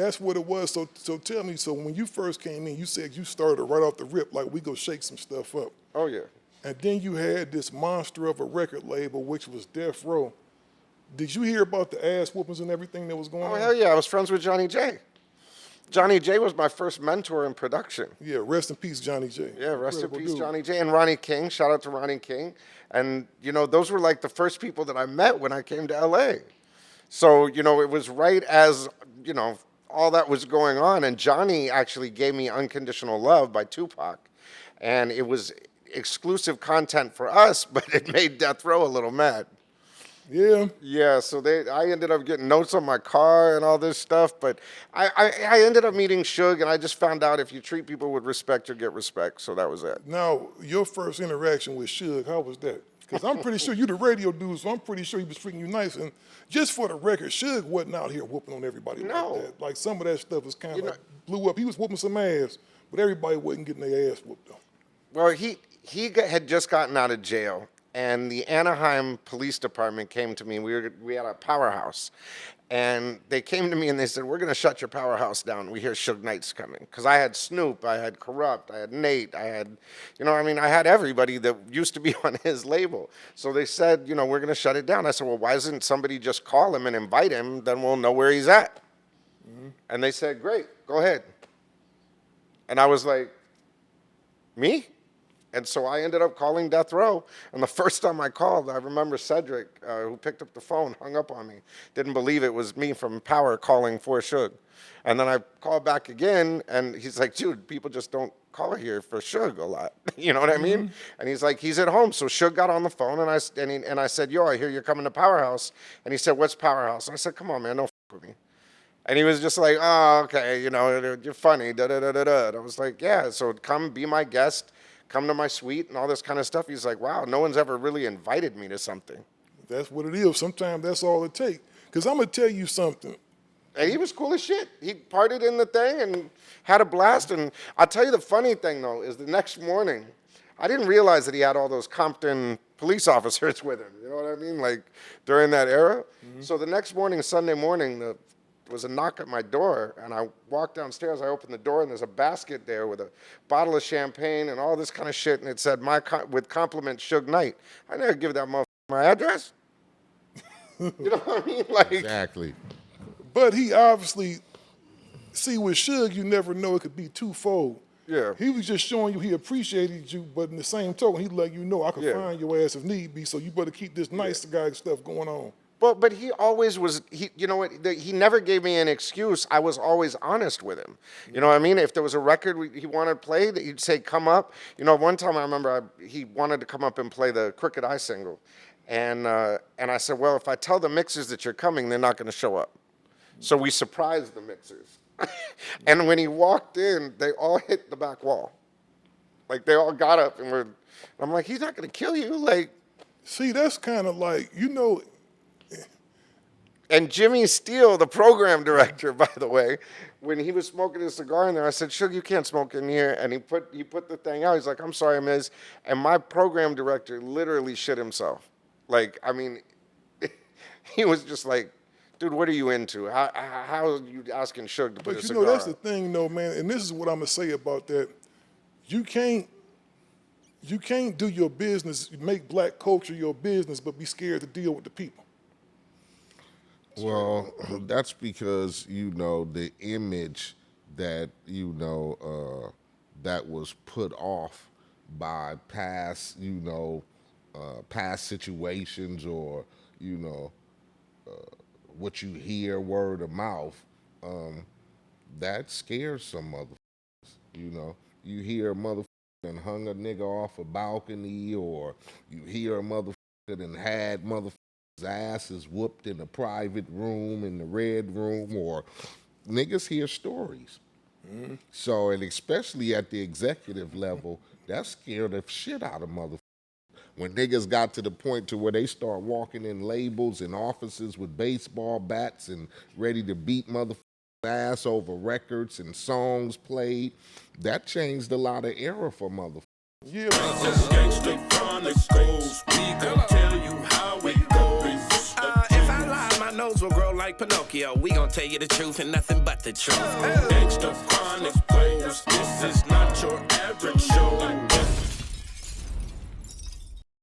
That's what it was. So tell me, so when you first came in, you said you started right off the rip, like we go shake some stuff up. Oh, yeah. And then you had this monster of a record label, which was Death Row. Did you hear about the ass whoopings and everything that was going on? Oh, hell yeah. I was friends with Johnny J. Johnny J was my first mentor in production. Yeah, rest in peace, Johnny J. Yeah, rest in peace, Johnny J. And Ronnie King. Shout out to Ronnie King. And, you know, those were like the first people that I met when I came to L.A. So, you know, it was right as, you know, all that was going on. And Johnny actually gave me Unconditional Love by Tupac. And it was exclusive content for us, but it made Death Row a little mad. Yeah. Yeah, so I ended up getting notes on my car and all this stuff, but I ended up meeting Suge, and I just found out if you treat people with respect, you get respect, so that was it. Now, your first interaction with Suge, how was that? Because I'm pretty sure you the radio dude, so I'm pretty sure he was treating you nice. And just for the record, Suge wasn't out here whooping on everybody like that. Like, some of that stuff was kind of like blew up. He was whooping some ass, but everybody wasn't getting their ass whooped, though. Well, he had just gotten out of jail. And the Anaheim Police Department came to me. We had a powerhouse. And they came to me and they said, we're going to shut your powerhouse down. We hear Suge Knight's coming. Because I had Snoop, I had Corrupt, I had Nate, I had, you know, I mean, I had everybody that used to be on his label. So they said, you know, we're going to shut it down. I said, well, why doesn't somebody just call him and invite him? Then we'll know where he's at. And they said, great, go ahead. And I was like, me? And so I ended up calling Death Row. And the first time I called, I remember Cedric, who picked up the phone, hung up on me. Didn't believe it was me from Power calling for Suge. And then I called back again, and he's like, dude, people just don't call here for Suge a lot. You know what I mean? And he's like, he's at home. So Suge got on the phone, and I said, yo, I hear you're coming to Powerhouse. And he said, what's Powerhouse? And I said, come on, man, don't f with me. And he was just like, oh, okay, you know, you're funny, da-da-da-da-da. And I was like, yeah, so come be my guest. Come to my suite and all this kind of stuff. He's like, wow, no one's ever really invited me to something. That's what it is. Sometimes that's all it takes. Because I'm going to tell you something. And he was cool as shit. He partied in the thing and had a blast. And I'll tell you the funny thing, though, is the next morning, I didn't realize that he had all those Compton police officers with him. You know what I mean? Like, during that era. So the next morning, Sunday morning, was a knock at my door, and I walked downstairs, I opened the door, and there's a basket there with a bottle of champagne and all this kind of shit, and it said, with compliments, Suge Knight. I never give that motherfucker my address. You know what I mean? Like, exactly. But he obviously, see, with Suge, you never know, it could be twofold. Yeah. He was just showing you he appreciated you, but in the same token, he'd let you know, I could find your ass if need be, so you better keep this nice guy stuff going on. But he always was, you know what, he never gave me an excuse. I was always honest with him. You know what I mean? If there was a record he wanted played, he'd say, come up. You know, one time I remember he wanted to come up and play the Crooked Eye single. And I said, well, if I tell the mixers that you're coming, they're not going to show up. So we surprised the mixers. And when he walked in, they all hit the back wall. Like, they all got up and I'm like, he's not going to kill you. Like, see, that's kind of like, you know. And Jimmy Steele, the program director, by the way, when he was smoking his cigar in there, I said, Suge, you can't smoke in here. And he put the thing out. He's like, I'm sorry, Miz. And my program director literally shit himself. Like, I mean, he was just like, dude, what are you into? How are you asking Suge to put a cigar out? But you know, that's the thing, though, man. And this is what I'm going to say about that. You can't do your business, make black culture your business, but be scared to deal with the people. Well, that's because, you know, the image that, you know, that was put off by past, you know, past situations or, you know, what you hear word of mouth, that scares some motherfuckers, you know. You hear a motherfucker and hung a nigga off a balcony, or you hear a motherfucker and had motherfuckers ass is whooped in a private room in the red room, or niggas hear stories. So, and especially at the executive level, that scared the shit out of motherfuckers. When niggas got to the point to where they start walking in labels and offices with baseball bats and ready to beat motherfuckers ass over records and songs played, that changed a lot of era for motherfuckers. Yeah, Gangster Chronicles, we gon' tell you how it goes. If I lie, my nose will grow like Pinocchio. We gon' tell you the truth and nothing but the truth. Gangster, chronic players, this is not your